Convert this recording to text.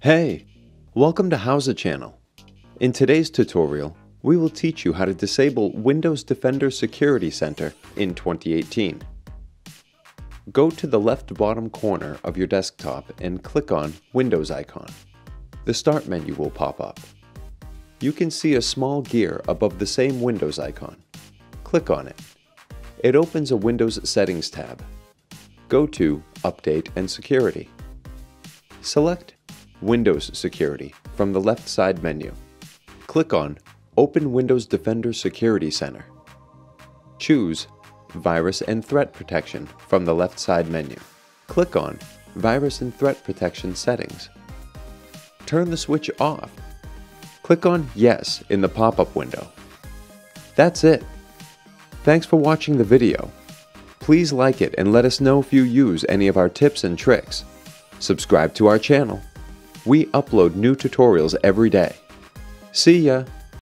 Hey, welcome to Howza Channel. In today's tutorial, we will teach you how to disable Windows Defender Security Center in 2018. Go to the left bottom corner of your desktop and click on Windows icon. The Start menu will pop up. You can see a small gear above the same Windows icon. Click on it. It opens a Windows Settings tab. Go to Update and Security. Select Windows Security from the left side menu. Click on Open Windows Defender Security Center. Choose Virus and Threat Protection from the left side menu. Click on Virus and Threat Protection Settings. Turn the switch off. Click on Yes in the pop-up window. That's it. Thanks for watching the video. Please like it and let us know if you use any of our tips and tricks. Subscribe to our channel. We upload new tutorials every day. See ya!